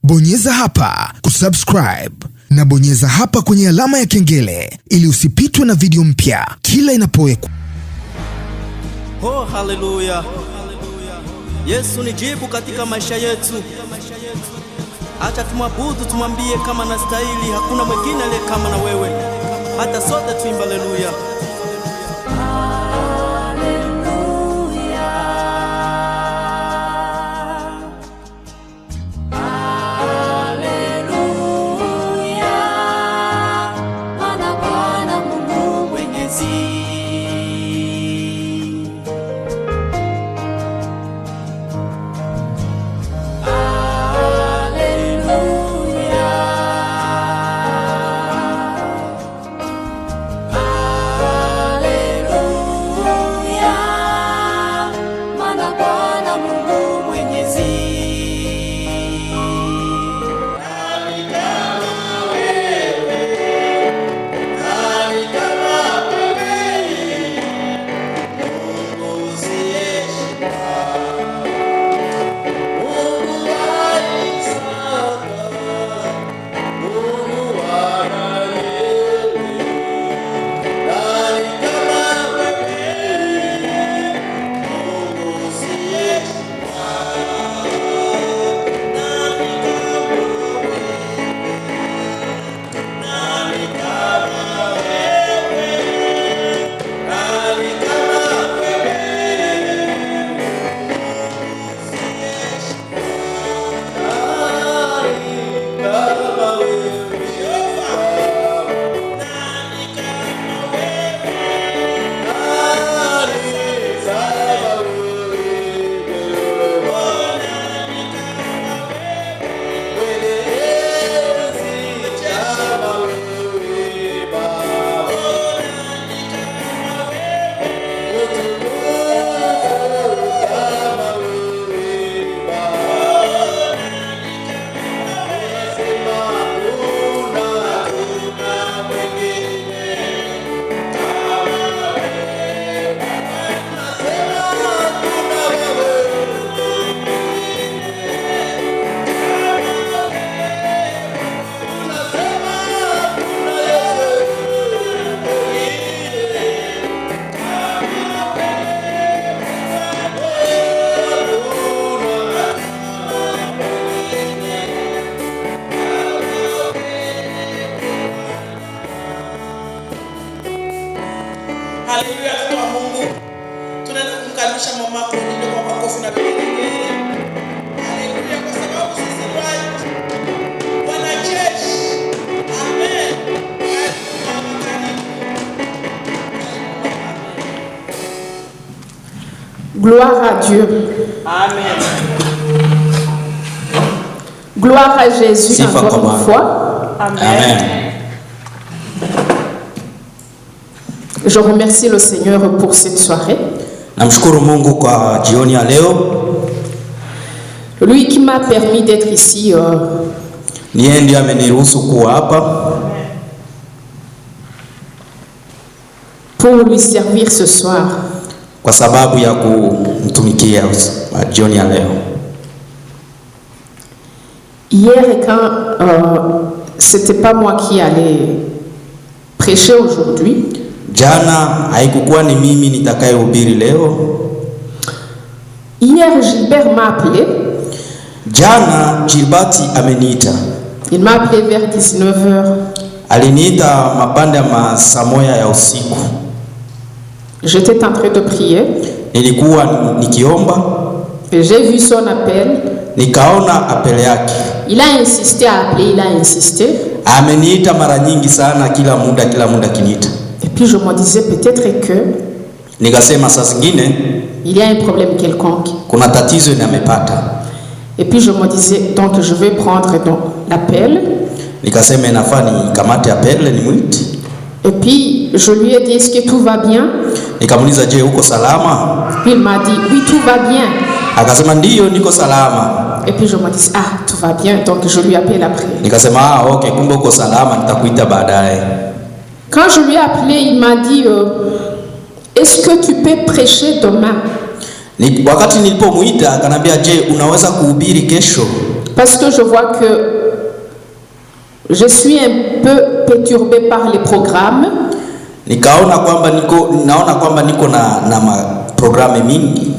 Bonyeza hapa kusubscribe na bonyeza hapa kwenye alama ya kengele ili usipitwe na video mpya kila inapowekwa. Oh, haleluya. Yesu ni jibu katika maisha yetu. Acha tumwabudu, tumwambie kama anastahili, hakuna mwingine aliye kama na wewe. Hata sote tuimba haleluya. Haleluya kwa Mungu. Tunaenda kumkaribisha mama Claudine kwa makofi na vigelegele. Haleluya kwa sababu sisi ni wanajeshi. Amen. Gloire à Dieu. Amen. Gloire à Jésus encore une fois. Amen. Je remercie le Seigneur pour cette soirée. Namshukuru Mungu kwa jioni ya leo. Lui qui m'a permis d'être ici. Ni yeye ndiye ameniruhusu kuwa hapa. Pour lui servir ce soir. Kwa sababu ya kumtumikia jioni ya leo. Hier quand c'était pas moi qui allais prêcher aujourd'hui. Jana haikukuwa ni mimi nitakayehubiri leo. Hier Gilbert m'a appelé. Jana Gilbert ameniita. Il m'a appelé vers 19h. Aliniita mapande ya masaa moja ya usiku. J'étais en train de prier. Nilikuwa nikiomba. J'ai vu son appel. Nikaona apele yake. Il a insisté à appeler, il a insisté. Ameniita mara nyingi sana, kila muda kiniita. Et puis je me disais peut-être que nikasema saa zingine il y a un problème quelconque. Kuna tatizo nimepata. Et puis je me disais donc je vais prendre donc l'appel. Nikasema inafaa nikamate appel nimuite. Et puis je lui ai dit est-ce que tout va bien? Nikamuuliza je uko salama? Puis il m'a dit oui tout va bien. Akasema ndio niko salama. Et puis je me dis ah tout va bien donc je lui appelle après. Nikasema ah okay kumbe uko salama nitakuita baadaye. Quand je lui ai appelé il m'a dit est-ce que tu peux prêcher demain? Wakati nilipomuita akanambia je unaweza kuhubiri kesho? parce que je vois que je suis un peu perturbée par les programmes. Naona kwamba niko na programme mingi.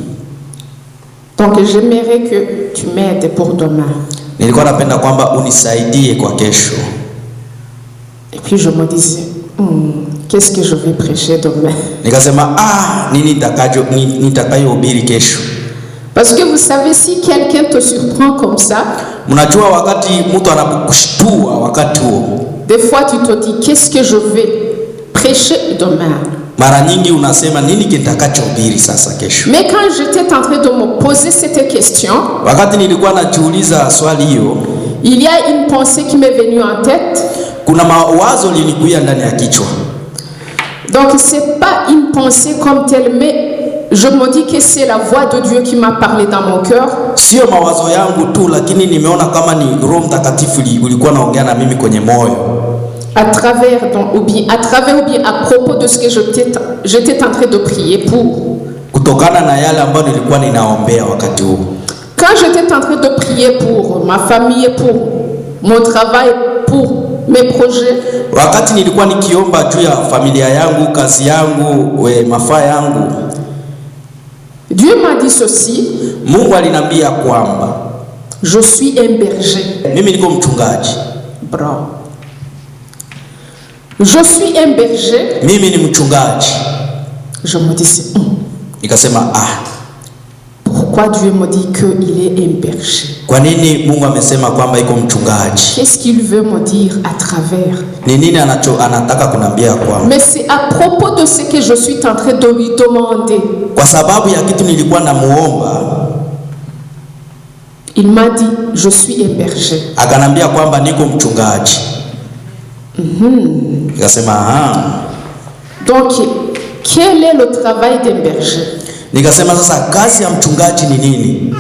Donc j'aimerais que tu m'aides pour demain. Nilikuwa napenda kwamba unisaidie kwa kesho. Et puis je me disais, qu'est-ce que je vais prêcher demain? Nikasema nini nitakayohubiri kesho. Parce que vous savez, si quelqu'un te surprend comme ça, mnajua wakati mtu anakushtua wakati huo, des fois tu te dis qu'est-ce que je vais prêcher demain. Mara nyingi unasema nini kitakachohubiri sasa kesho. Mais quand j'étais en train de me poser cette question, wakati nilikuwa najiuliza swali hiyo, il y a une pensée qui m'est venue en tête. Kuna mawazo lilikuja ndani ya kichwa. Donc c'est pas une pensée comme telle, mais je me dis que c'est la voix de Dieu qui m'a parlé dans mon cœur. Sio mawazo yangu tu, lakini nimeona kama ni Roho Mtakatifu ulikuwa naongea na mimi kwenye moyo. À travers ou bien à propos de ce que j'étais en train de prier pour. Kutokana na yale ambayo nilikuwa ninaombea wakati huo. Quand j'étais en train de prier pour ma famille, pour mon travail, pour mes projets. Wakati nilikuwa nikiomba juu ya familia yangu, kazi yangu, mafaa yangu, Dieu m'a dit ceci. Mungu aliniambia kwamba je suis un berger. Mimi niko mchungaji. Bravo. Je suis un berger. Mimi ni mchungaji. Je me dis nikasema pourquoi Dieu me dit qu'il est un berger? Kwa nini Mungu amesema kwamba iko mchungaji? Qu'est-ce qu'il veut me dire à travers? Ni nini anataka kuniambia kwamba? Mais c'est à propos de ce que je suis en train de lui demander. Kwa sababu ya kitu nilikuwa namuomba. Il m'a dit je suis un berger. Akanambia kwamba niko mchungaji. Nikasema Donc quel est le travail d'un berger? Nikasema sasa kazi ya mchungaji ni nini?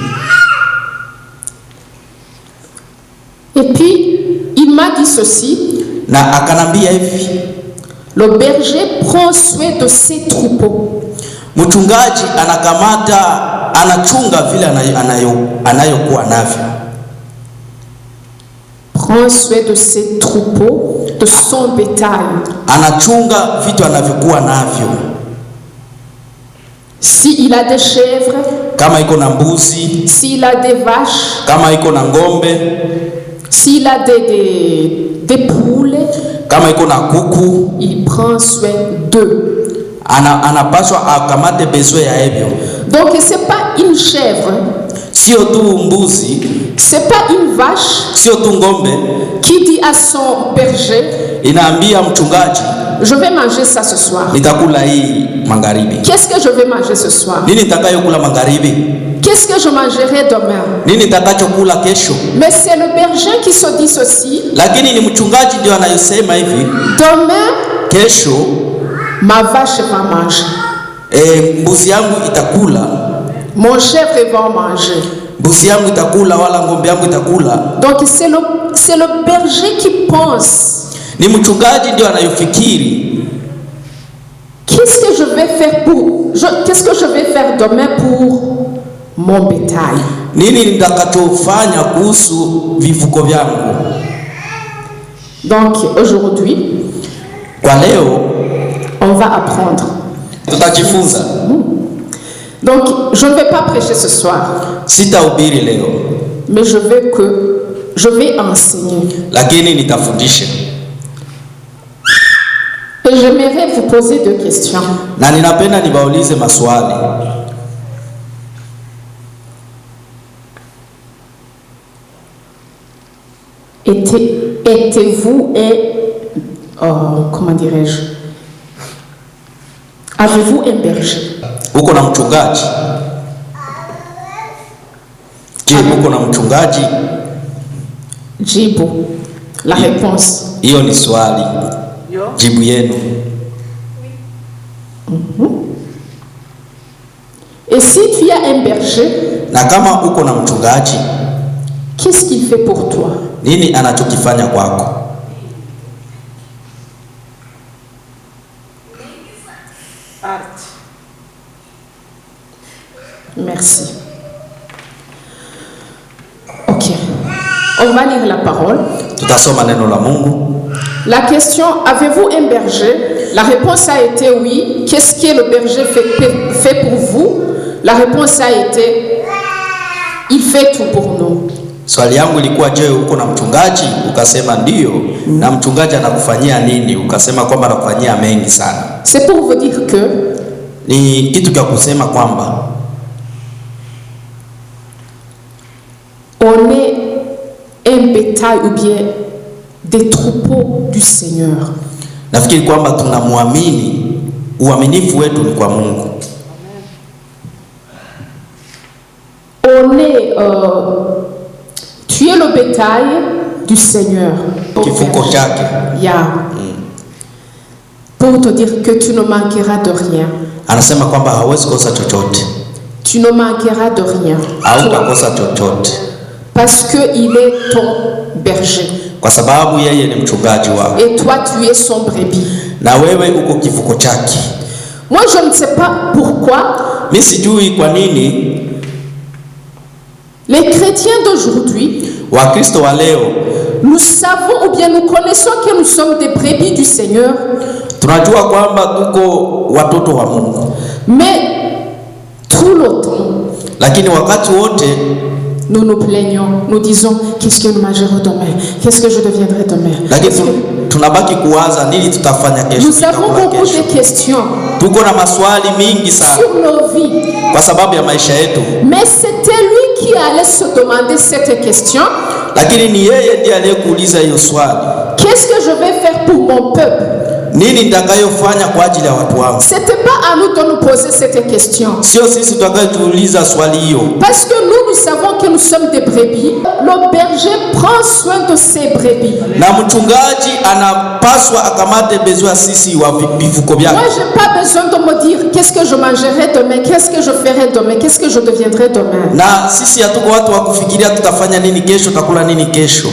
Et puis il m'a dit ceci. Na akanambia hivi, le berger prend soin de ses troupeaux. Mchungaji anachunga vile anayokuwa navyo. Prend soin de ses troupeaux, de son bétail. Anachunga vitu anavyokuwa navyo. S'il a des chèvres, kama iko na mbuzi, s'il a des vaches, kama iko na ngombe, s'il a des poules, kama iko na kuku, il prend soin d'eux. Anapaswa akamate besoin ya hivyo. Donc c'est pas une chèvre, sio tu mbuzi, c'est pas une vache, sio tu ngombe qui dit à son berger, inaambia mchungaji, je vais manger ça ce soir. Nitakula hii magharibi. Qu'est-ce que je vais manger ce soir? Nini nitakayokula magharibi? Qu'est-ce que je mangerai demain? Nini nitakachokula kesho? Mais c'est le berger qui se dit ceci. Lakini ni mchungaji ndio anayosema hivi. Demain, kesho ma vache va manger. Mbuzi yangu itakula. Mon chèvre va manger. Mbuzi yangu itakula wala ngombe yangu itakula. Donc c'est le berger qui pense. Ni mchungaji ndio anayofikiri. Qu'est-ce que je vais faire demain pour mon bétail? Nini nitakachofanya kuhusu vivuko vyangu? Donc aujourd'hui, kwa leo on va apprendre. Tutajifunza. Donc je ne vais pas prêcher ce soir. Sitahubiri leo. Mais je vais enseigner. Lakini nitafundisha. Et j'aimerais vous poser 2 questions. Na ninapenda nibaulize maswali. Êtes-vous comment dirais-je? Avez-vous un berger? Uko na mchungaji? Je, uko na mchungaji? Jibu. La réponse. Hiyo ni swali. Jibu yenu. Et si tu as un berger, na kama uko na mchungaji, qu'est-ce qu'il fait pour toi? Nini anachokifanya kwako? Merci. Ok. On va lire la parole. Tutasoma neno la Mungu. La question, avez-vous un berger? La réponse a été oui. Qu'est-ce que le berger fait pour vous? La réponse a été, il fait tout pour nous. Swali yangu ilikuwa, je, uko na mchungaji? Ukasema ndio. Na mchungaji anakufanyia nini? Ukasema kwamba anakufanyia mengi sana. C'est pour vous dire que ni kitu cha kusema kwamba on est un bétail ou bien des troupeaux du Seigneur. Nafikiri kwamba tunamwamini, uaminifu wetu ni kwa Mungu. On est tu es le bétail du Seigneur. Kifuko chake. Yeah. Pour te dire que tu ne manqueras de rien. Anasema kwamba hawezi kosa chochote. Tu ne manqueras de rien. Hautakosa chochote. Parce que il est ton berger. Kwa sababu yeye ni mchungaji wako. Et toi tu es son brebis. Na wewe uko kifuko chake. Moi je ne sais pas pourquoi. Mimi sijui kwa nini les chrétiens d'aujourd'hui, Wakristo wa leo, nous savons ou bien nous connaissons que nous sommes des brebis du Seigneur. Tunajua kwamba tuko watoto wa Mungu. Mais tout le temps, lakini wakati wote nous nous plaignons, nous disons qu'est-ce que nous mangerons demain, qu'est-ce que je deviendrai demain. Lakini tunabaki kuwaza nini tutafanya kesho. Nous avons beaucoup de questions. Tuko na maswali mingi sana sur nos vies. Kwa sababu ya maisha yetu. Mais c'était lui qui allait se demander cette question. Lakini ni yeye ndiye aliyekuuliza hiyo swali. Qu'est-ce que je vais faire pour mon peuple? Nini nitakayofanya kwa ajili ya watu wangu? C'était pas à nous de nous poser cette question. Sio sisi tutakayojiuliza swali hiyo. Parce que nous savons que nous sommes des brebis. Le berger prend soin de ses brebis. Na mchungaji anapaswa akamate besoin sisi wa vifuko vyake. Moi j'ai pas besoin de me dire qu'est-ce que je mangerai demain, qu'est-ce que je ferai demain, qu'est-ce que je deviendrai demain. Na sisi hatuko watu wa kufikiria tutafanya nini kesho, tutakula nini kesho.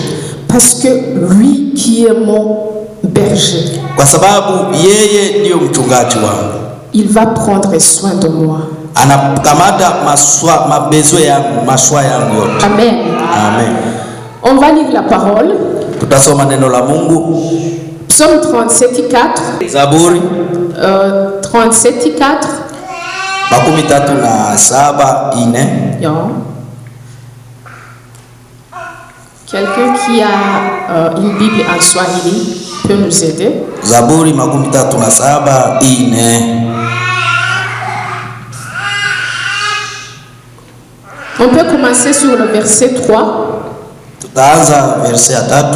Parce que lui qui est mon berger. Kwa sababu yeye ndio mchungaji wangu. Il va prendre soin de moi. Anakamata mabezo ya maswa yangu yote. Amen. Amen. On va lire la parole. Tutasoma neno la Mungu. Psaume 37:4. Zaburi 37:4. 37:4. Yeah. Quelqu'un qui a une Bible en Swahili peut nous aider. Zaburi 37:4. On peut commencer sur le verset 3. Tutaanza verset 3.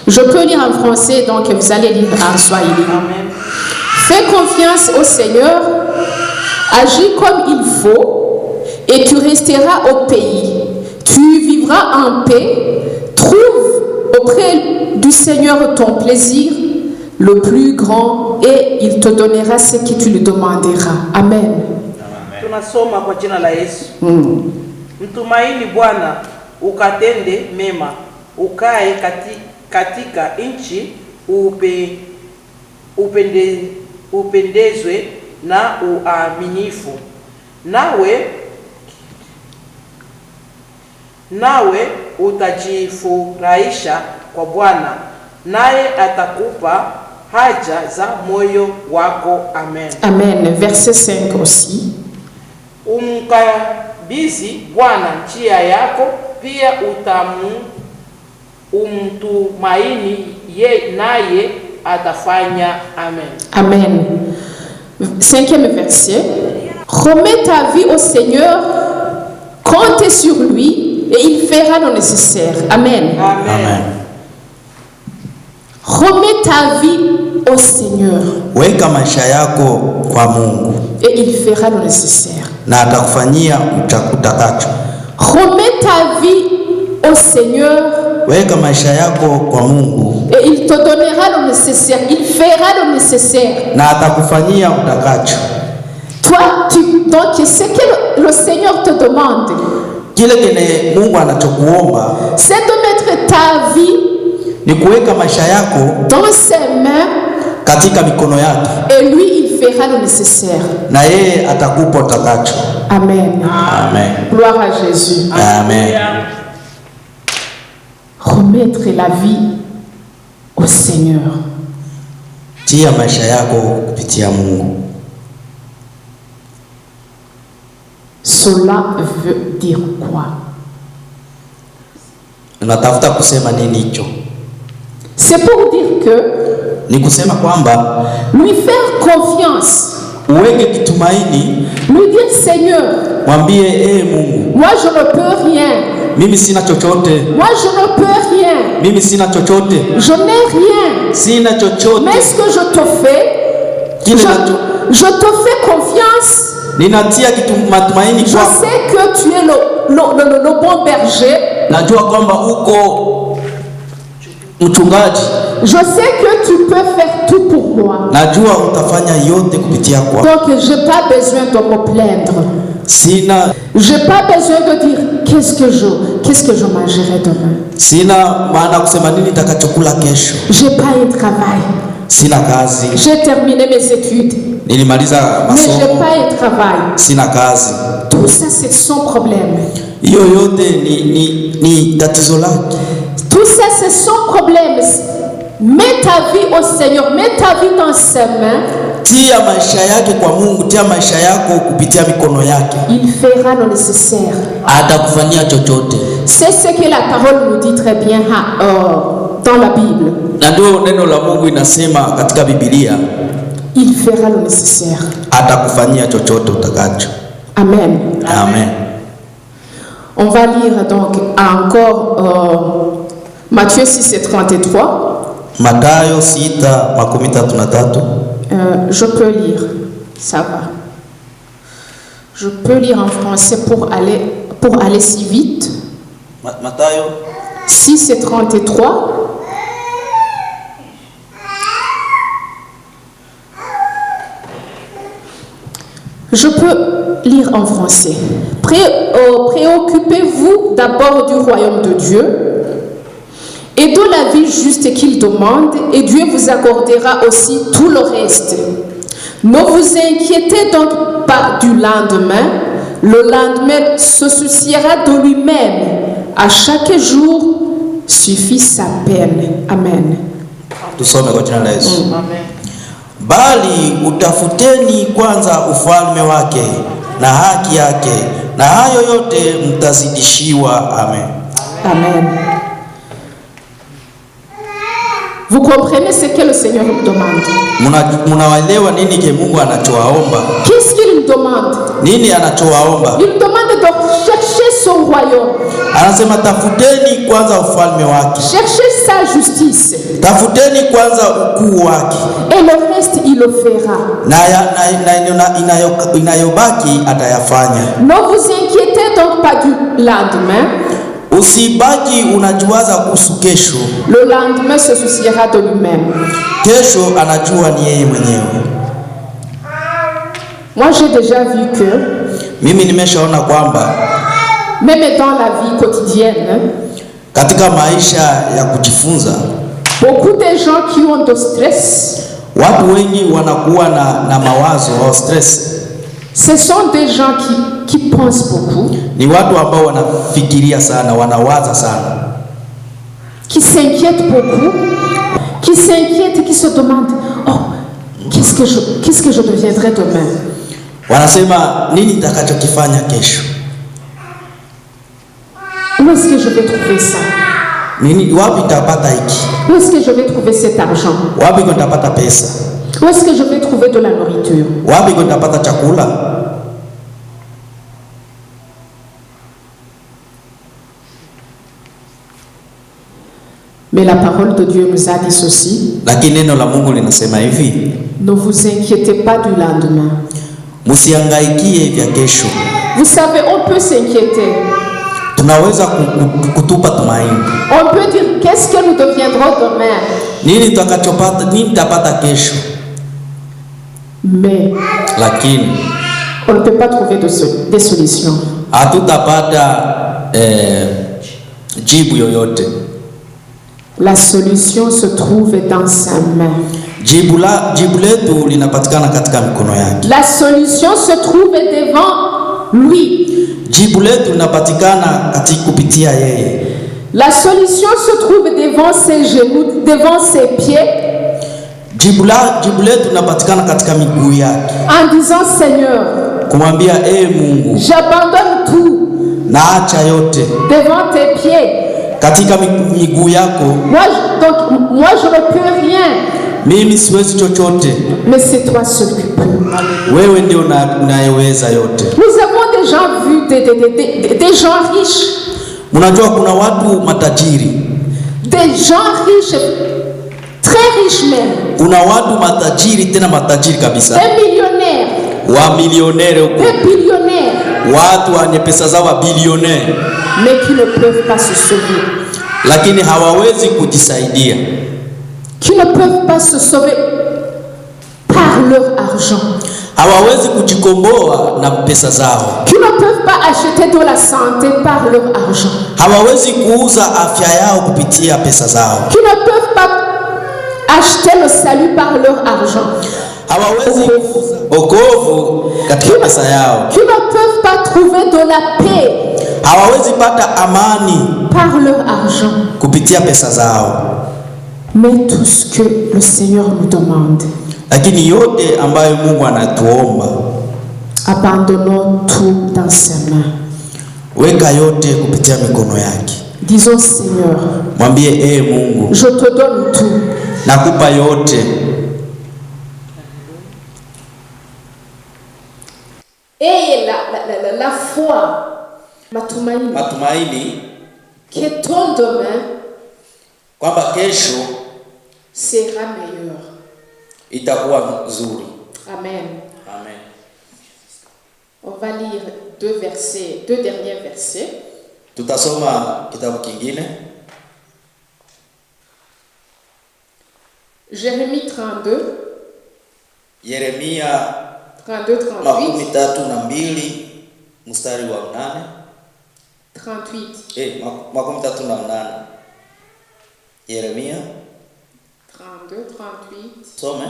Je peux lire en français, donc vous allez lire en Swahili. Amen. Fais confiance au Seigneur, agis comme il faut, et tu resteras au pays. Tu vivras en paix. Trouve auprès du Seigneur ton plaisir le plus grand, et il te donnera ce que tu lui demanderas. Amen. Tunasoma kwa jina la Yesu. Mtumaini Bwana, ukatende mema, ukae katika nchi, upendezwe na uaminifu, nawe utajifurahisha kwa Bwana, naye atakupa haja za moyo wako. Amen. Amen. Verset 5 aussi. Umkabidhi Bwana njia yako, pia umtumaini naye atafanya. Amen. Amen. 5e verset. Remets ta vie au Seigneur, compte sur lui et il fera le nécessaire. Amen. Amen. Remets ta vie au Seigneur. Weka maisha yako kwa Mungu. Et il fera le nécessaire. Na atakufanyia utakacho. Remets ta vie au Seigneur. Weka maisha yako kwa Mungu. Et il te donnera le nécessaire. Il fera le nécessaire. Na atakufanyia utakacho. Toi, donc ce que le Seigneur te demande, Kile kile Mungu anachokuomba, c'est de mettre ta vie ni kuweka maisha yako dans ses mains, katika mikono yake. et lui il fera le nécessaire. Na yeye atakupa utakacho. Amen. Amen. Gloire à Jésus. Amen. commettre la vie au Seigneur. Tia maisha yako kupitia Mungu. Cela veut dire quoi? Unatafuta kusema nini hicho? C'est pour dire que Ni kusema kwamba lui faire confiance, uweke kitumaini, lui dire Seigneur, mwambie Mungu, moi je ne peux rien. mimi sina chochote. Moi je ne peux rien. Mimi sina chochote. Je n'ai rien. Sina chochote. Mais ce que je te fais, je te fais confiance. Ninatia matumaini Je kwako. sais que tu es le bon berger. Najua kwamba uko mchungaji. Je sais que tu peux faire tout pour moi. Najua utafanya yote kupitia kwako. Donc j'ai pas besoin de me plaindre. Sina J'ai pas besoin de dire qu'est-ce que je mangerai demain. Sina maana kusema nini nitakachokula kesho. J'ai pas un travail. Sina kazi. J'ai terminé mes études. Nilimaliza Mais j'ai masomo. pas un travail. Sina kazi. Tout ça c'est son problème. Hiyo yote ni tatizo lake. Tout ça c'est son problème. Mets ta vie au Seigneur, mets ta vie dans ses mains. Tia maisha yake kwa Mungu, tia maisha yako kupitia mikono yake. Il fera le nécessaire. Atakufanyia chochote. C'est ce que la parole nous dit très bien dans la Bible. Na ndio neno la Mungu inasema katika Biblia. Il fera le nécessaire. Atakufanyia chochote utakacho. Amen. Amen. On va lire donc encore Matthieu 6 et 33. Mathayo 6:33. Je peux lire, ça va. Je peux lire en français pour aller si vite. Mathayo 6 et 33. Je peux lire en français. Préoccupez-vous d'abord du royaume de Dieu et de la vie juste qu'il demande, et Dieu vous accordera aussi tout le reste. Ne vous inquiétez donc pas du lendemain. Le lendemain se souciera de lui-même. À chaque jour suffit sa peine. Amen. Tusome kwa jina la Yesu. Bali utafuteni kwanza ufalme wake na haki yake, na hayo yote mtazidishiwa. Amen. Amen. Vous comprenez ce que le Seigneur nous demande? Munaelewa nini ke Mungu anachowaomba? Qu'est-ce qu'il nous demande? Nini anachowaomba? Il nous demande de chercher son royaume. Anasema tafuteni kwanza ufalme wake. Cherchez sa justice. Tafuteni kwanza ukuu wake. Et le reste il le fera. Na inayobaki atayafanya. Ne vous inquiétez donc pas du lendemain. Usibaki unajuaza kuhusu kesho. Le lendemain se souciera de lui-même. Kesho anajua ni yeye mwenyewe. Moi j'ai déjà vu que mimi nimeshaona kwamba même dans la vie quotidienne, katika maisha ya kujifunza, beaucoup de gens qui ont de stress, watu wengi wanakuwa na mawazo au stress. Ce sont des gens qui pensent beaucoup. Ni watu ambao wanafikiria sana, wanawaza sana. Qui s'inquiètent beaucoup, qui s'inquiètent, qui se demandent, oh, qu'est-ce que je deviendrai demain? Wanasema nini nitakachokifanya kesho? Où est-ce que je vais trouver ça? Nini, wapi nitapata hiki? Où est-ce que je vais trouver cet argent? Wapi nitapata pesa? Où est-ce que je vais trouver de la nourriture? Wapi nitapata chakula? Mais la parole de Dieu nous a dit ceci. Lakini neno la Mungu linasema hivi. Ne vous inquiétez pas du lendemain. Msiangaikie vya kesho. Vous savez, on peut s'inquiéter. Tunaweza kutupa tumaini. On peut dire qu'est-ce que nous deviendrons demain? Nini tutakachopata, nini tutapata kesho? Mais lakini on ne peut pas trouver des solutions. Hatutapata jibu yoyote. La solution se trouve dans sa main. Jibu letu linapatikana katika mikono yake. La solution se trouve devant lui. Jibu letu linapatikana katika kupitia yeye. La solution se trouve devant ses genoux, devant ses pieds, Jibu letu linapatikana katika miguu yake, en disant Seigneur, kumwambia Mungu, j'abandonne tout naacha yote devant tes pieds. katika miguu yako. Moi je ne peux rien, Mimi siwezi chochote, mais c'est toi celui qui peut. wewe ndio unayeweza yote. Nous avons déjà vu des gens riches, Mnajua kuna watu matajiri, des gens riches, très riches même, kuna watu matajiri tena matajiri kabisa, des millionnaires, wa milionere huko, des billionnaires, watu wenye pesa zao wa bilionere, mais qui ne peuvent pas se sauver, lakini hawawezi kujisaidia, qui ne peuvent pas se sauver par leur argent, hawawezi kujikomboa na pesa zao, qui ne peuvent pas acheter de la santé par leur argent, hawawezi kuuza afya yao kupitia pesa zao, qui ne peuvent pas acheter le salut par leur argent, hawawezi kuuza wokovu katika pesa yao, qui ne peuvent pas trouver de la paix hawawezi pata amani par leur argent. kupitia pesa zao. Mais tout ce que le Seigneur nous demande, Lakini yote ambayo Mungu anatuomba, abandonnons tout dans ses mains. weka yote kupitia mikono yake. Disons Seigneur, Mwambie Mungu, je te donne tout. nakupa yote. Et la foi, Matumaini que ton demain kwamba kesho sera meilleur. itakuwa nzuri. Amen. Amen. On va lire deux derniers versets. Tutasoma kitabu kingine, Jérémie 32, Yeremia 38, 32 mstari wa 8. 38. 38. Yeremia 32, 38. some.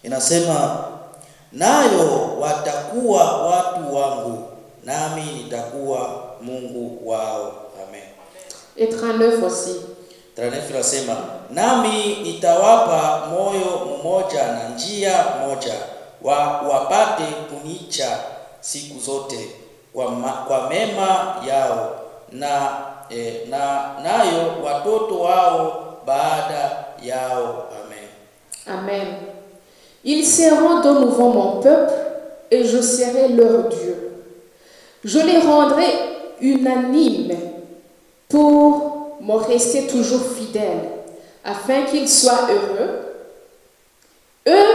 Inasema, nayo watakuwa watu wangu, nami nitakuwa Mungu wao. Amen. Et 39 aussi. 39 inasema, nami nitawapa moyo mmoja na njia moja, wapate kunicha siku zote kwa mema yao, nayo watoto wao baada yao. Amen. Amen. Ils seront de nouveau mon peuple et je serai leur Dieu. Je les rendrai unanimes pour me rester toujours fidèles, afin qu'ils soient heureux, eux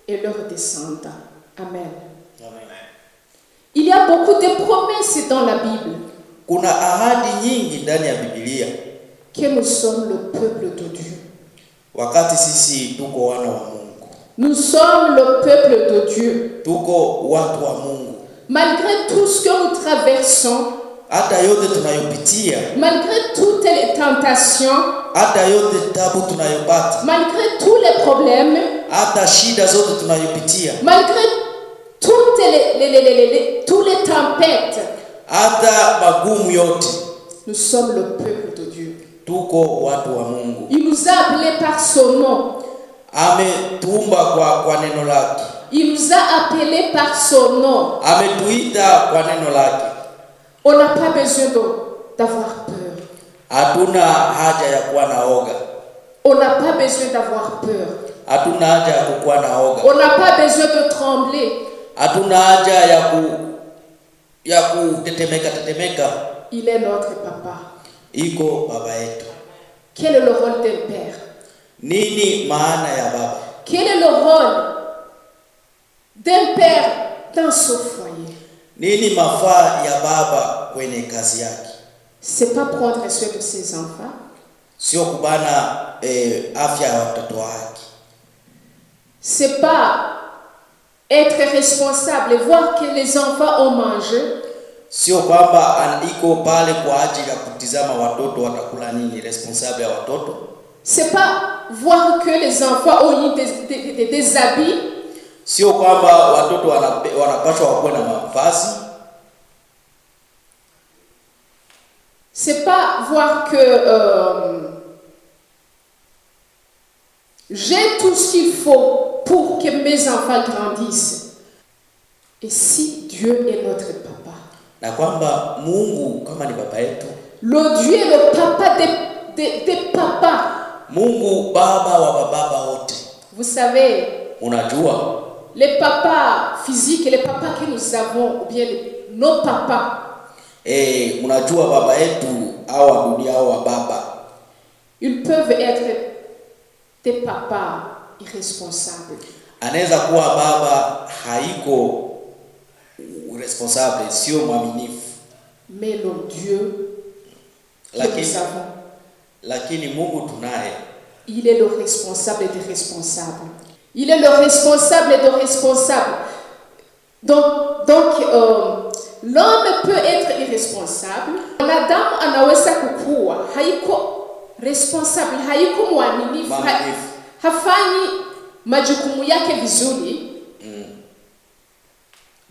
et leurs descendants. Amen. Amen. Il y a beaucoup de promesses dans la Bible Kuna ahadi nyingi ndani ya Biblia, que nous sommes le peuple de Dieu. wakati sisi tuko wana wa Mungu. Nous sommes le peuple de Dieu. Tuko watu wa Mungu. Malgré tout ce que nous traversons, Hata yote tunayopitia, malgré toutes les tentations, hata yote tabu tunayopata, malgré tous les problèmes, hata shida zote tunayopitia, malgré toutes les tempêtes, hata magumu yote, nous sommes le peuple de Dieu. tuko watu wa Mungu. Il nous a appelés par son nom. Ametuumba kwa neno lake. Il nous a appelés par son nom. Ametuita kwa neno lake. On n'a pas besoin d'avoir peur. Hatuna haja ya kuwa na oga. On n'a pas besoin d'avoir peur. Hatuna haja ya kuwa na oga. On n'a pas besoin de trembler. Hatuna haja ya kutetemeka. Il est notre papa. Iko baba yetu. Quel est le rôle d'un père? Nini maana ya baba? Quel est le rôle d'un père dans son foyer? Nini mafaa ya baba kwenye kazi yake? C'est pas prendre soin de ses enfants. Sio kubana afya ya watoto wake. C'est pas être responsable et voir que les enfants ont mangé. Sio kwamba iko pale kwa ajili ya kutizama watoto watakula nini, responsable ya watoto. C'est pas voir que les enfants ont eu des habits. Sio kwamba watoto wanapaswa wakuwe na mavazi. C'est pas voir que j'ai tout ce qu'il faut pour que mes enfants grandissent. Et si Dieu est notre papa, na kwamba Mungu kama ni baba yetu, le Dieu est le papa des papas. Mungu baba wa baba wote. Vous savez, Unajua les papas physiques et les papas que nous avons, ou bien nos papas, unajua baba yetu au wa dunia au wa baba, ils peuvent être des papas irresponsables. anaweza kuwa baba haiko responsable, sio mwaminifu, Mais le Dieu que nous avons, lakini Mungu tunaye, il est le responsable des responsables. Il est le responsable des responsables. Donc l'homme peut être irresponsable. Mwanadamu anaweza kukua haiko responsable, haiko mwaminifu, hafanyi majukumu yake vizuri.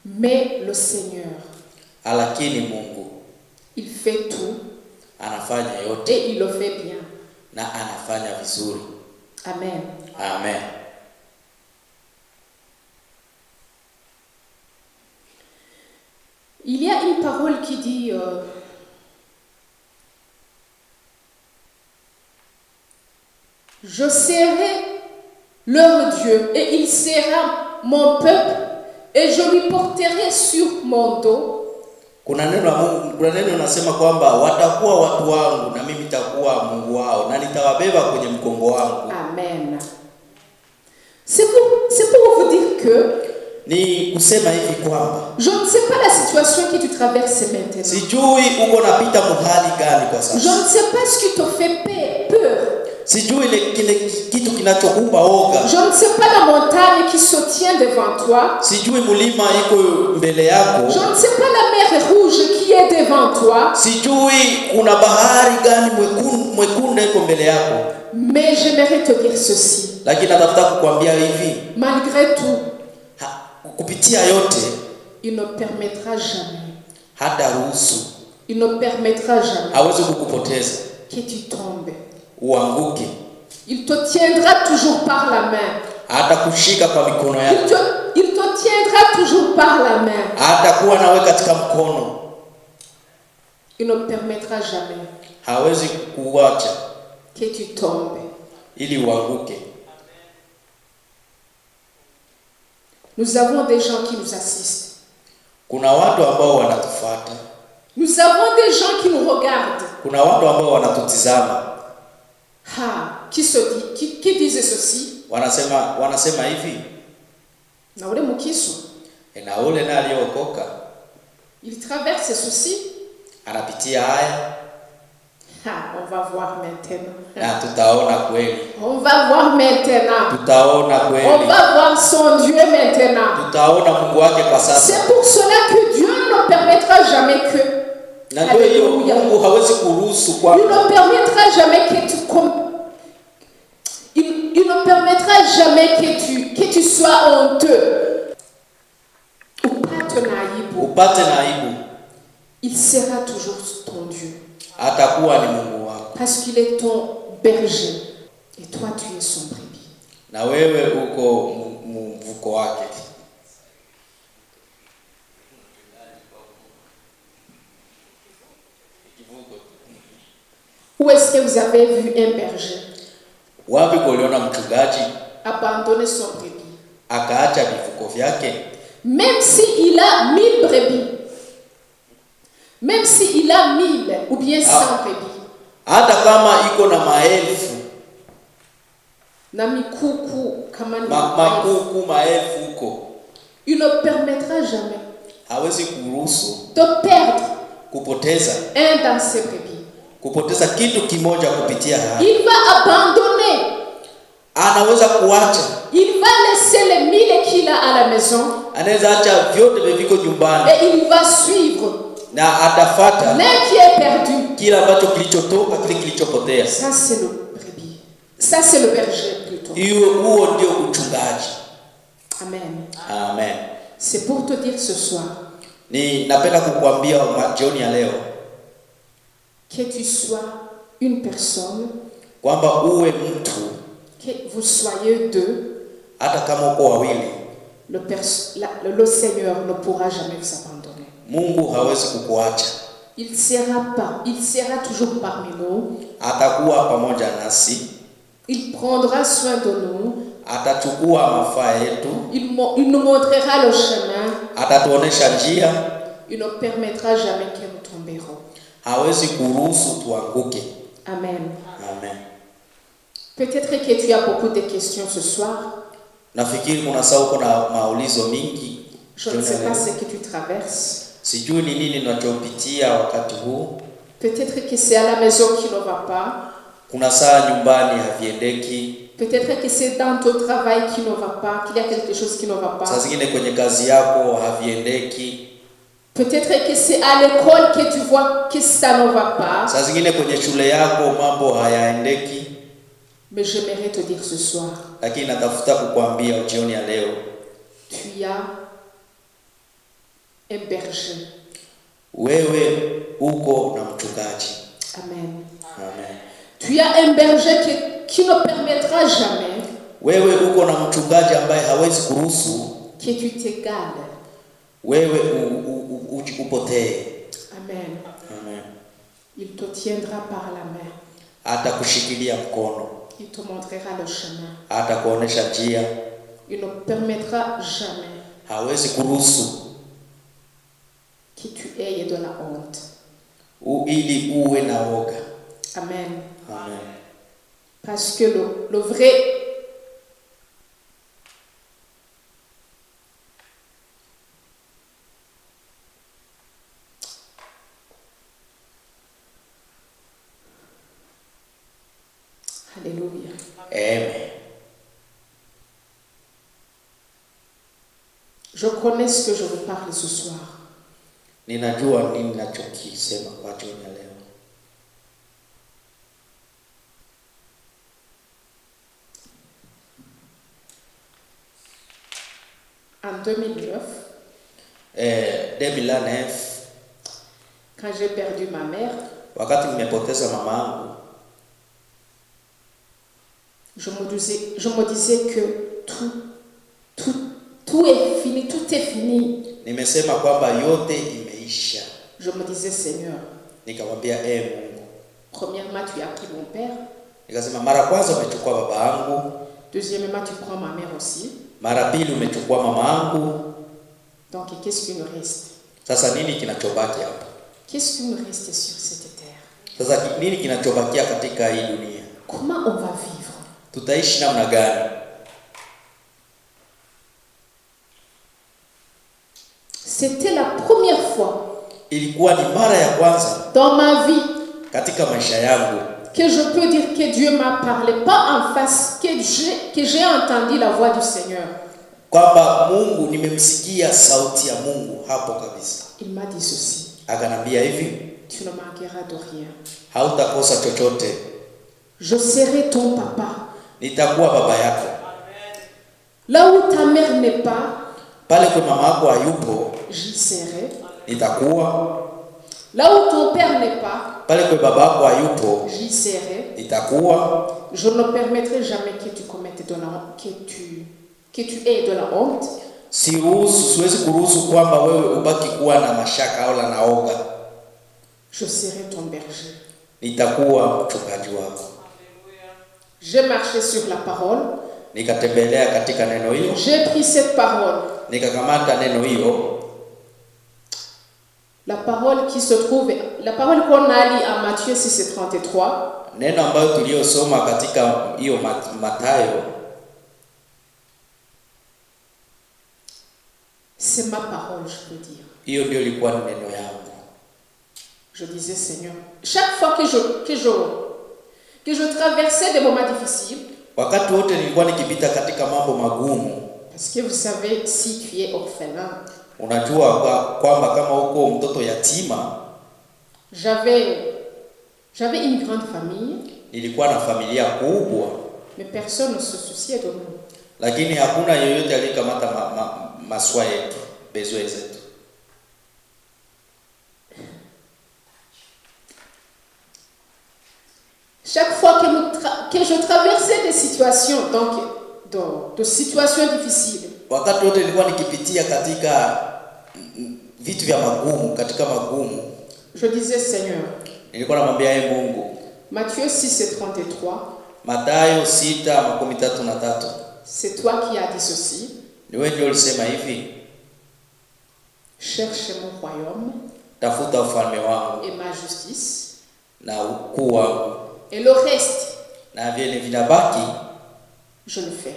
Mais le Seigneur, lakini Mungu, il fait tout, anafanya yote, et il le fait bien. Na anafanya vizuri. Amen. Amen. Il y a une parole qui dit je serai leur Dieu et il sera mon peuple et je lui porterai sur mon dos. Kuna neno nasema kwamba watakuwa watu wangu na mimi nitakuwa Mungu wao na nitawabeba kwenye mgongo wangu. Amen. C'est pour vous dire que ni kusema hivi kwamba je ne sais pas la situation que tu traverses maintenant. Sijui uko napita mahali gani kwa sasa. Je ne sais pas ce qui te fait peur. Sijui ile kitu kinachokupa oga. Je ne sais pas la montagne qui se tient devant toi. Sijui mulima iko mbele yako. Je ne sais pas la mer rouge qui est devant toi. Sijui kuna bahari gani mwekundu iko mbele yako. Mais j'aimerais te dire ceci. Lakini nataka kukuambia hivi. Malgré tout, kupitia yote, il ne permettra jamais. Hata ruhusu. Il ne permettra jamais. Hawezi kukupoteza. Que tu tombes. Uanguke. Il te tiendra toujours par la main. Hata kushika kwa mikono yako. Il te tiendra toujours par la main. Hata kuwa nawe katika mkono. Il ne permettra jamais. Hawezi kukuacha. Que tu tombes. Ili uanguke. Nous avons des gens qui nous assistent. Kuna watu ambao wanatufuata. Nous avons des gens qui nous regardent. Kuna watu ambao wanatutizama. Qui disent ceci? Wanasema hivi. Na ule mkiso. Na ule na aliokoka. Il traverse ceci. Anapitia haya. On va voir maintenant. Na tutaona kweli. On va voir maintenant. Tutaona kweli. On va voir son Dieu maintenant. Tutaona Mungu wake kwa sasa. C'est pour cela que Dieu ne permettra jamais que. Alléluia. Mungu hawezi kuruhusu kwa. Il ne permettra jamais que tu il ne permettra jamais que tu sois honteux. Upate na aibu. Il sera toujours ton Dieu. Atakuwa ni Mungu wako. Parce qu'il est ton berger et toi tu es son brebis. Na wewe uko mvuko wake. Où est-ce que vous avez vu un berger? Wapi kuliona mchungaji abandonner son brebis? Akaacha vivuko vyake. Même s'il a 1000 brebis. Même s'il a 1000 ou bien 100 brebis. Hata kama iko na maelfu. Na mikuku kama ni makuku maelfu huko. Il ne permettra jamais. Hawezi kuruhusu. De perdre. Kupoteza. Un dans ses brebis. Kupoteza kitu kimoja kupitia haya. Il va abandonner. Anaweza kuacha. Il va laisser les 1000 qu'il a à la maison. Anaweza acha vyote viviko nyumbani. Et il va suivre. Na atafata. L'un qui est perdu. Kila ambacho kilichotoka kile kilichopotea. Ça c'est le brebis. Ça c'est le berger plutôt. Huo ndio uchungaji. Amen. Amen. C'est pour te dire ce soir. Ni napenda kukuambia jioni ya leo. que tu sois une personne, kwamba uwe mtu, que vous soyez deux, hata kama uko wawili, le Seigneur ne pourra jamais vous abandonner. Mungu hawezi kukuacha. Il sera toujours parmi nous. Atakuwa pamoja nasi. Il prendra soin de nous. Atachukua mafaa yetu. Il nous montrera le chemin. Atatuonesha njia. Il ne permettra jamais que nous tomberons. Hawezi kuruhusu tuanguke. Amen. Amen. Peut-être que tu as beaucoup de questions ce soir. Nafikiri kuna sauko na maulizo mingi. Je ne sais pas ce que tu traverses. Sijui ni nini unachopitia wakati huu. Peut-être que c'est à la maison qui ne va pas. Kuna saa nyumbani haviendeki. Peut-être que c'est dans ton travail qui ne va pas, qu'il y a quelque chose qui ne va pas. Saa zingine kwenye kazi yako haviendeki. Peut-être que c'est à l'école que tu vois que ça ne va pas. Saa zingine kwenye shule yako mambo hayaendeki. Mais j'aimerais te dire ce soir. Lakini natafuta kukuambia jioni ya leo. Tu as un berger. Wewe uko na mchungaji. Amen. Amen. Tu as un berger qui ne permettra jamais. Wewe uko na mchungaji ambaye hawezi kuruhusu que tu t'égales. Wewe upotee. Amen. Amen. Il te tiendra par la main. Atakushikilia mkono. Il te montrera le chemin. Atakuonesha njia. Il ne permettra jamais. Hawezi kuruhusu que tu aies de la honte. Ili uwe na woga. Amen. Amen. Parce que le vrai Alléluia. Amen. Je connais ce que je veux parler ce soir. Ninajua nini ninachokisema kwa jioni ya leo. En 2009, 2009, quand j'ai perdu ma mère, wakati nimepoteza mamangu, je me disais que tout est fini, tout est fini. Nimesema kwamba yote imeisha. Je me disais, Seigneur, nikamwambia Mungu, premièrement tu as pris mon père. Nikasema mara kwanza umechukua baba yangu. Deuxièmement tu prends ma mère aussi. Mara pili umechukua mama yangu. Donc qu'est-ce qui nous reste? Sasa nini kinachobaki hapa? Qu'est-ce qui nous reste sur cette terre? Sasa nini kinachobakia katika hii dunia? Comment on va vivre? Tutaishi namna gani? C'était la première fois. Ilikuwa ni mara ya kwanza dans ma vie katika maisha yangu que je peux dire que Dieu m'a parlé, pas en face, que j'ai entendu la voix du Seigneur. Kwamba Mungu nimemsikia sauti ya Mungu hapo kabisa. Il m'a dit ceci. Akanambia hivi, tu ne manqueras de rien. Hautakosa chochote. Je serai ton papa. Nitakuwa baba yako. Là où ta mère n'est pas, pale kwa mama yako hayupo, j'y serai. Nitakuwa. Là où ton père n'est pas, pale kwa baba yako hayupo, j'y serai. Nitakuwa. Je ne permettrai jamais que tu commettes de la honte, que tu aies de la honte. Siwezi kuruhusu kwamba wewe ubaki kuwa na mashaka au na oga. Je serai ton berger. Nitakuwa mchungaji wako. J'ai marché sur la parole. Nikatembelea katika neno hilo. J'ai pris cette parole. Nikakamata neno hilo. La parole qu'on a lue à Matthieu 6:33. Neno ambayo tuliyosoma katika hiyo Mathayo. C'est ma parole, je peux dire. Hiyo ndio ilikuwa neno yangu. Je disais, Seigneur, chaque fois que je traversais des moments difficiles, wakati wote nilikuwa nikipita katika mambo magumu, parce que vous savez, si tu es orphelin, unajua kwamba kama uko mtoto yatima, j'avais une grande famille, nilikuwa na familia kubwa, mais personne ne se souciait de nous. Lakini hakuna yeyote aliyekamata maswala yetu, besoin zetu. que je traversais des situations, donc de situations difficiles. Wakati wote nilikuwa nikipitia katika vitu vya magumu, katika magumu. Je disais Seigneur. Nilikuwa namwambia yeye Mungu. Matthieu 6:33. Mathayo 6:33. C'est toi qui as dit ceci. Ni wewe ndio ulisema hivi. Cherche mon royaume. Tafuta ufalme wangu. Et ma justice. Na ukuu wangu. Et le reste. Na vile vinabaki. Je le ferai.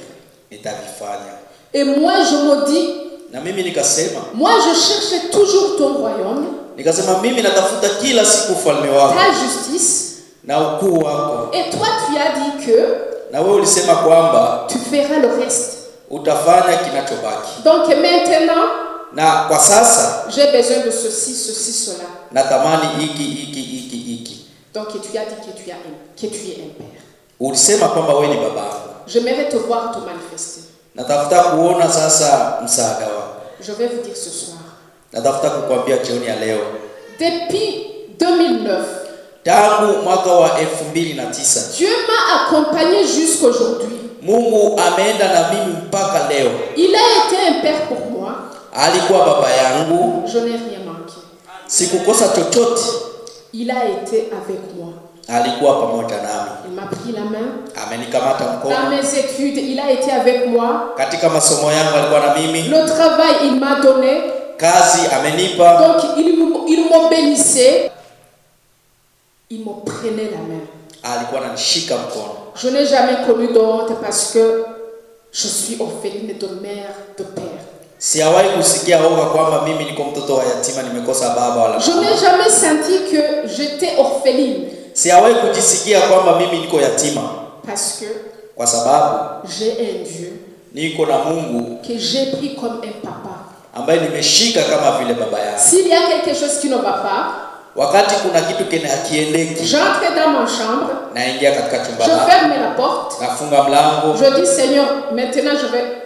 Nitavifanya. Et moi je me dis. Na mimi nikasema. Moi je cherche toujours ton royaume. Nikasema mimi natafuta kila siku ufalme wako. Ta justice. Na ukuu wako. Et toi tu as dit que. Na wewe ulisema kwamba. Tu feras le reste. Utafanya kinachobaki. Donc maintenant. Na kwa sasa. J'ai besoin de ceci, cela. Natamani hiki. Donc tu as dit que tu es un père. Ulisema kwamba wewe ni baba. J'aimerais te voir te manifester. Natafuta kuona sasa msaada wako. Je vais vous dire ce soir. Natafuta kukuambia jioni ya leo. Depuis 2009. Tangu mwaka wa 2009. Dieu m'a accompagné jusqu'aujourd'hui. Mungu ameenda na mimi mpaka leo. Il a été un père pour moi. Alikuwa baba yangu. Je n'ai rien manqué. Sikukosa chochote. Il a été avec moi. Alikuwa pamoja nami. Il m'a pris la main. Amenikamata mkono. Dans mes études, il a été avec moi. Katika masomo yangu alikuwa na mimi. Le travail, il m'a donné. Kazi amenipa. Donc il me bénissait. Il me prenait la main. Alikuwa ananishika mkono. Je n'ai jamais connu de honte parce que je suis orpheline de mère, de père. Sijawahi kusikia oga kwamba mimi niko mtoto wa yatima nimekosa baba wala. Je n'ai jamais senti que j'étais orpheline. Sijawahi kujisikia kwamba mimi niko yatima. Parce que kwa sababu j'ai un Dieu niko na Mungu que j'ai pris comme un papa. Ambaye nimeshika kama vile baba yangu. S'il y a quelque chose qui ne va pas, wakati kuna kitu kile hakiendeki, j'entre dans ma chambre, naingia katika chumba je ferme la porte, nafunga mlango, je dis Seigneur, maintenant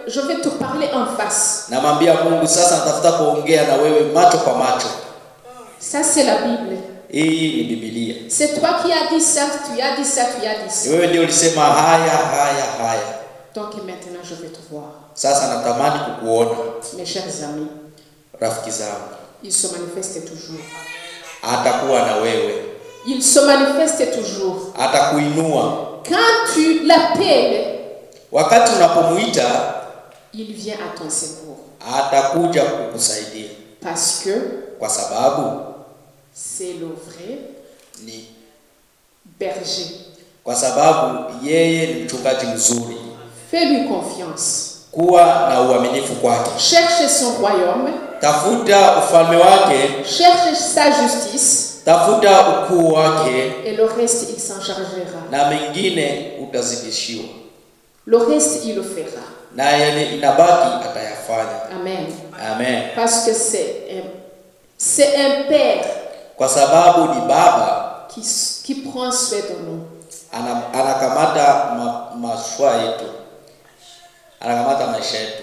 je vais te parler en face. Namwambia Mungu sasa natafuta kuongea na wewe macho kwa macho. Ça c'est la Bible. Hii ni Biblia. C'est toi qui as dit ça, tu as dit ça, tu as dit ça. Wewe ndio ulisema haya. Donc maintenant je vais te voir. Sasa natamani kukuona. Mes chers amis, rafiki zangu, il se manifeste toujours. Atakuwa na wewe. Il se manifeste toujours. Atakuinua. Quand tu l'appelles, wakati unapomuita, il vient à ton secours. Atakuja kukusaidia. Parce que kwa sababu c'est le vrai ni berger. Kwa sababu yeye ni mchungaji mzuri. Fais-lui confiance. Kuwa na uaminifu kwake. Cherche son royaume. Tafuta ufalme wake. Cherche sa justice. Tafuta ukuu wake. Et le reste il s'en chargera. Na mengine utazidishiwa. Le reste il le fera. Na yale inabaki atayafanya. Amen. Amen. Parce que c'est un père. Kwa sababu ni baba qui prend soin de nous. Anakamata mashua yetu. Anakamata maisha yetu.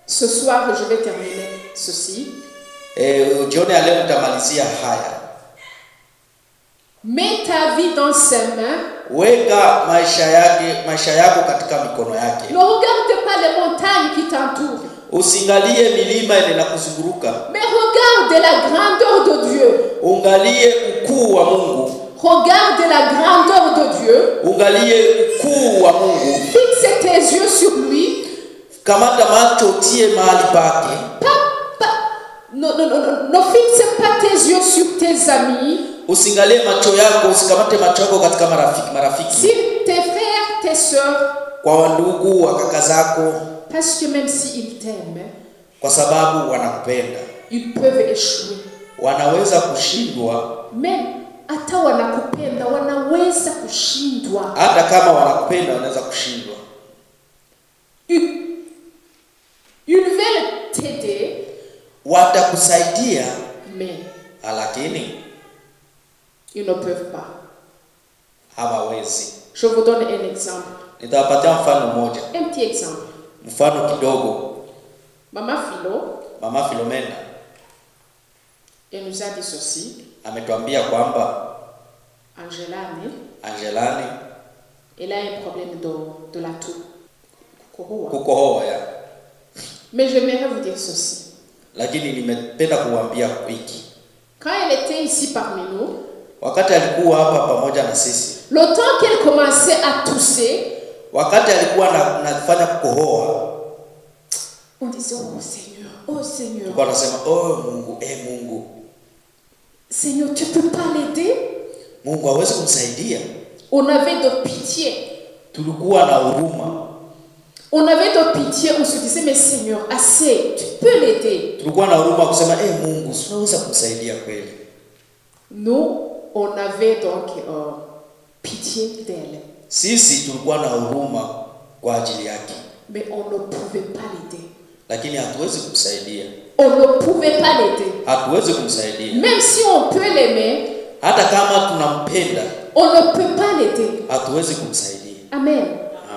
Ce soir je vais terminer ceci. Jioni ya leo nitamalizia haya. Mets ta vie dans ses mains. Weka maisha yako katika mikono yake. Ne regarde pas les montagnes qui t'entourent. Usiangalie milima ile inakuzunguka. Mais regarde la grandeur de Dieu. Ungalie ukuu wa Mungu. Regarde la grandeur de Dieu. Ungalie ukuu wa Mungu. Fixe tes yeux sur lui. Kamata macho tie mahali pake. Ne fixe pas tes yeux sur tes amis. Usingalie macho yako, usikamate macho yako katika marafiki. Si tes frères, tes sœurs, kwa ndugu wa kaka zako. Parce que même s'ils t'aiment, kwa sababu wanakupenda, ils peuvent échouer. Wanaweza kushindwa. Même hata wanakupenda wanaweza kushindwa. Hata kama wanakupenda wanaweza kushindwa. Ils veulent t'aider. Watakusaidia. Mais lakini ils ne peuvent pas. Hawawezi. Je vous donne un exemple. Nitawapatia mfano mmoja. Un petit exemple. Mfano kidogo. Mama Philomena. Elle nous a dit ceci. Ametuambia kwamba Angelane, Elle a un problème de la toux. kukohoa ya. Mais j'aimerais vous dire ceci. Lakini nimependa kuambia hiki. Quand elle était ici parmi nous, wakati alikuwa hapa pamoja na sisi, le temps qu'elle commençait à tousser, wakati alikuwa anafanya kukohoa, on disait oh Seigneur, oh Seigneur. Tulikuwa tunasema oh Mungu, Mungu. Seigneur, tu peux pas l'aider? Mungu hawezi kumsaidia. On avait de pitié. Tulikuwa na huruma. On avait de pitié, on se disait mais Seigneur, assez, tu peux l'aider. Tulikuwa na huruma kusema Mungu, unaweza kumsaidia kweli. Nous, on avait donc pitié d'elle. Sisi tulikuwa na huruma kwa ajili yake. Mais on ne pouvait pas l'aider. Lakini hatuwezi kumsaidia. On ne pouvait pas l'aider. Hatuwezi kumsaidia. Même si on peut l'aimer, hata kama tunampenda, on ne peut pas l'aider. Hatuwezi kumsaidia. Amen.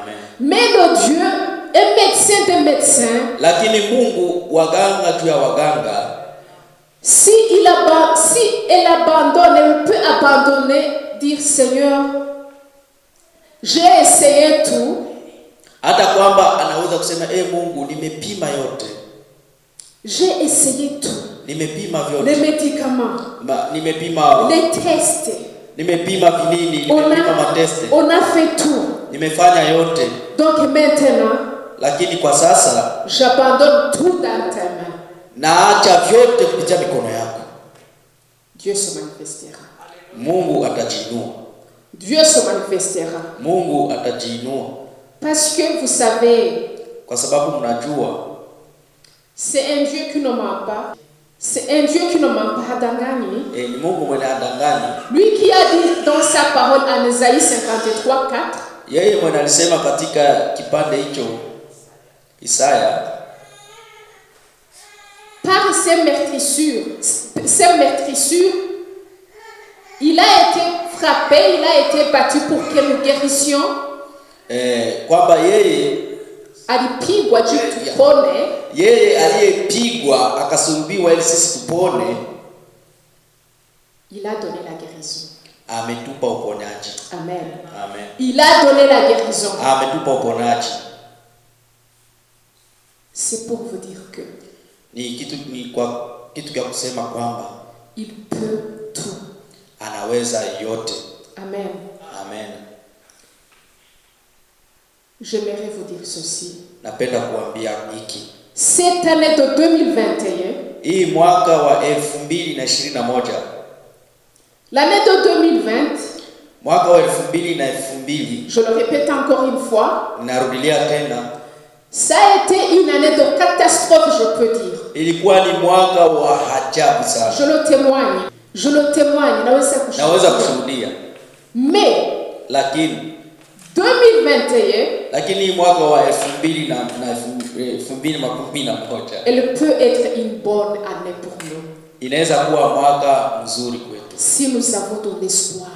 Amen. Mais le Dieu est médecin des médecins. Lakini Mungu waganga tu ya waganga. Si elle abandonne, elle peut abandonner, dire Seigneur, j'ai essayé tout. Hata kwamba anaweza kusema Mungu, nimepima yote. J'ai essayé tout. Nimepima vyote. Les médicaments. Nimepima. Les tests. Nimepima vinini, nimepima mateste. On a fait tout. Nimefanya yote. Donc maintenant, lakini kwa sasa j'abandonne tout dans tes mains. Naacha vyote kupitia mikono yako. Dieu se manifestera. Mungu atajiinua. Dieu se manifestera. Mungu atajiinua. Parce que vous savez, kwa sababu mnajua, c'est un Dieu qui ne ment pas. C'est un Dieu qui ne ment pas, hadanganyi. Ni Mungu mwenye hadanganyi. Lui qui a dit dans sa parole en Isaïe 53:4. Yeye mwenye alisema katika kipande hicho Isaya, par ses meurtrissures, il a été frappé, il a été battu pour que nous guérissions. Kwamba yeye alipigwa juu tupone. Yeye aliyepigwa akasulubiwa ili sisi tupone. Il a donné la guérison. Ametupa uponyaji. Amen. Amen. Il a donné la guérison. Ametupa uponyaji. C'est pour vous dire que ni kitu cha kusema kwamba il peut tout. Anaweza yote. Amen. Amen. J'aimerais vous dire ceci. Napenda kuambia hiki. Cette année de 2021, hii mwaka wa 2021, l'année de 2020, mwaka wa 2020, je le répète encore une fois, narudilia tena, ça a été une année de catastrophe, je peux dire. Ilikuwa ni mwaka wa ajabu sana. Je le témoigne, naweza kushuhudia. Mais lakini 2021, lakini mwaka wa 2021, elle peut être une bonne année pour nous. Inaweza kuwa mwaka mzuri kwetu. Si nous avons de l'espoir.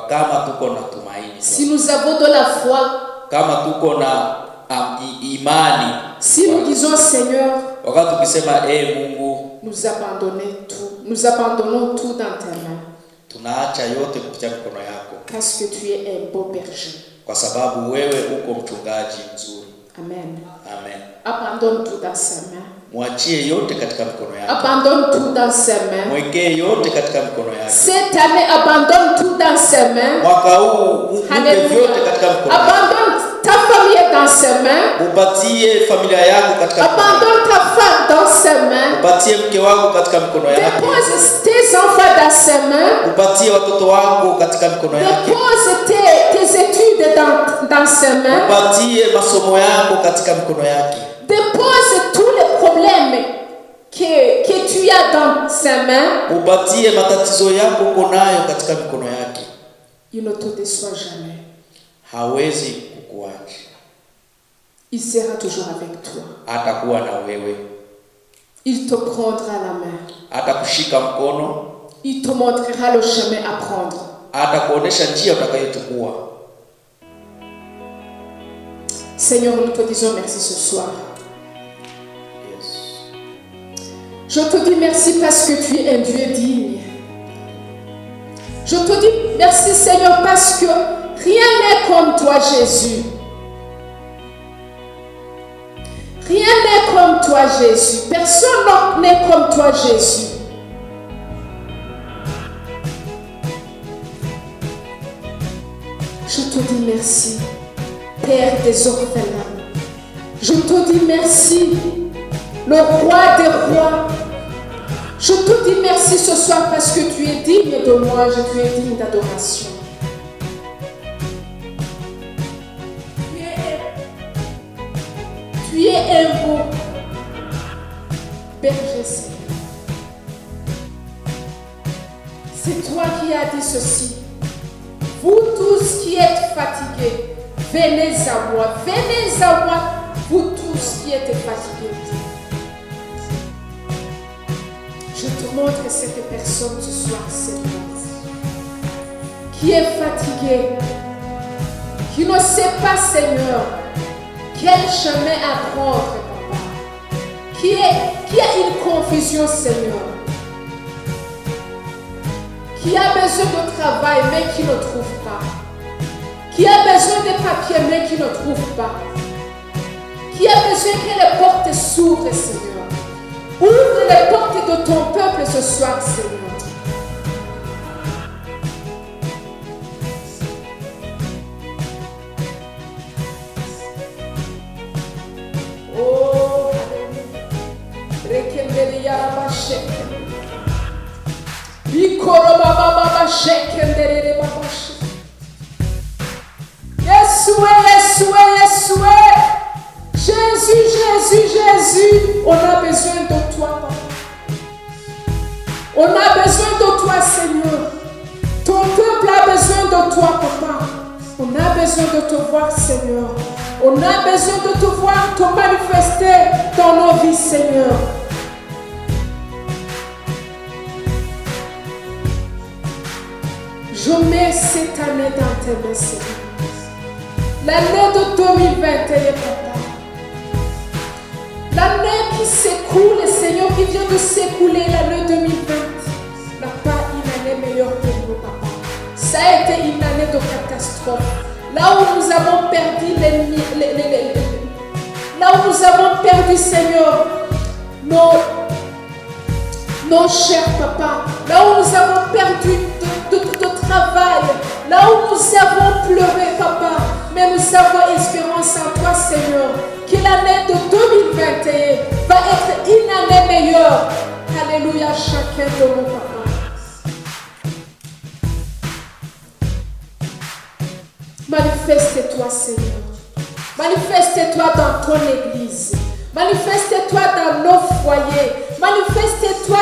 Kama tuko na tumaini. Si nous avons de la foi. Kama tuko na imani. Si nous disons Seigneur, wakati tukisema Mungu, nous abandonnons tout dans tes mains. Tunaacha yote kupitia mikono yako. Parce que tu es un beau berger. Kwa sababu wewe uko mchungaji mzuri. Amen. Amen. Abandonne tout dans ses mains. Mwachie yote katika mikono yake. Abandonne tout dans ses mains. Mwekee yote katika mikono yake. Cette année, abandonne tout dans ses mains. Mwaka huu mpe vyote katika mikono yake. Abandonne ta famille dans ses mains. Upatie familia yako katika mikono yake. Abandonne ta femme dans ses mains. Upatie mke wako katika mikono yake. Dépose tes enfants dans ses mains. Upatie watoto wako katika mikono yake. Dépose tes études dans ses mains. Upatie masomo yako katika mikono yake. Dépose tous les problèmes que tu as dans ses mains. Upatie matatizo yako uko nayo katika mikono yake. Il ne te déçoit jamais. Hawezi kukuacha. Il sera toujours avec toi. Atakuwa na wewe. Il te prendra la main. Atakushika mkono. Il te montrera le chemin à prendre. Atakuonesha njia utakayochukua. Seigneur, nous te disons merci ce soir. Yes. Je te dis merci parce que tu es un Dieu digne. Je te dis merci Seigneur parce que Rien n'est comme toi, Jésus. Rien n'est comme toi, Jésus. Personne n'est comme toi, Jésus. Je te dis merci, Père des orphelins. Je te dis merci, le roi des rois. Je te dis merci ce soir parce que tu es digne de moi, tu es digne d'adoration. Tu es un beau berger, Seigneur. C'est toi qui as dit ceci. Vous tous qui êtes fatigués, venez à moi, vous tous qui êtes fatigués. Je te montre cette personne ce soir, Seigneur, qui est fatiguée, qui ne sait pas, Seigneur, quel chemin à prendre, Papa, qui a une confusion, Seigneur, qui a besoin de travail mais qui ne trouve pas, qui a besoin de papier mais qui ne trouve pas, qui a besoin que les portes s'ouvrent, Seigneur. Ouvre les portes de ton peuple ce soir, Seigneur. Oh, Alléluia. Jésus, on a besoin de toi, Papa. On a besoin de toi, Seigneur. Ton peuple a besoin de toi, Papa. On a besoin de te voir, Seigneur. On a besoin de te voir te manifester dans nos vies, Seigneur. Je mets cette année dans tes mains, Seigneur. L'année de 2021, Papa. L'année qui s'écoule, Seigneur, qui vient de s'écouler, l'année 2020, n'a pas une année meilleure pour nous, Papa. Ça a été une année de catastrophe. Là où nous avons perdu là où nous avons perdu, Seigneur, nos chers papas, là où nous avons perdu de travail, là où nous avons pleuré, Papa, mais nous avons espérance en toi, Seigneur, que l'année de 2021 va être une année meilleure. Alléluia, chacun de nous, Papa. Manifeste-toi, Seigneur. Manifeste-toi dans ton église. Manifeste-toi dans nos foyers. Manifeste-toi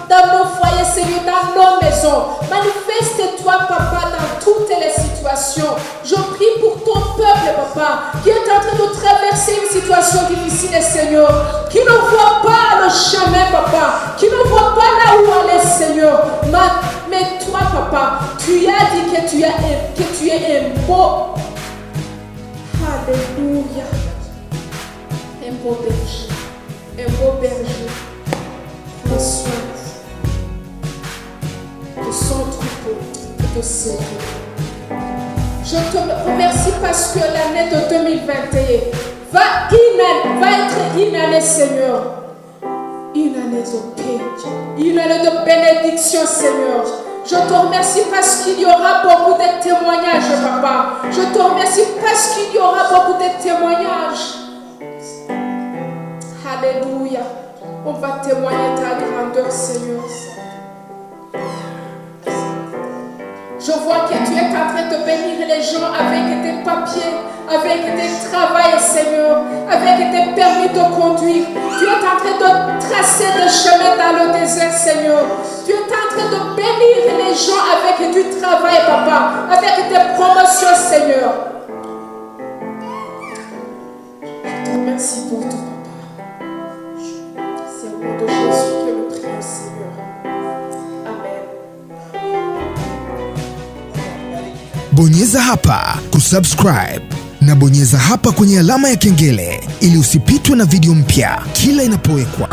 dans nos foyers, Seigneur, dans nos maisons. Manifeste-toi, Papa, dans toutes les situations. Je prie pour ton peuple, Papa, qui est en train de traverser une situation difficile, Seigneur, qui ne voit pas le chemin, Papa, qui ne voit pas là où aller, Seigneur. Mais toi, Papa, tu as dit que tu es un beau. Alléluia. Un beau berger. Un beau berger. Prends soin de son troupeau et de ses troupeaux. Je te remercie parce que l'année de 2021 va être une année, Seigneur. Une année de paix. Une année de bénédiction, Seigneur. Je te remercie parce qu'il y aura beaucoup de témoignages, Papa. Je te remercie parce qu'il y aura beaucoup de témoignages. Alléluia. On va témoigner ta grandeur, Seigneur. Je vois que tu es en train de bénir les gens avec des papiers, avec des travails, Seigneur, avec des permis de conduire. Tu es en train de tracer des chemins dans le désert, Seigneur. Tu es en train de bénir les gens avec du travail, Papa, avec des promotions, Seigneur. Je te remercie pour tout, Papa. C'est au nom de Jésus que nous prions, Seigneur. Amen. Bonyeza hapa kusubscribe na bonyeza hapa kwenye alama ya kengele ili usipitwe na video mpya kila inapowekwa.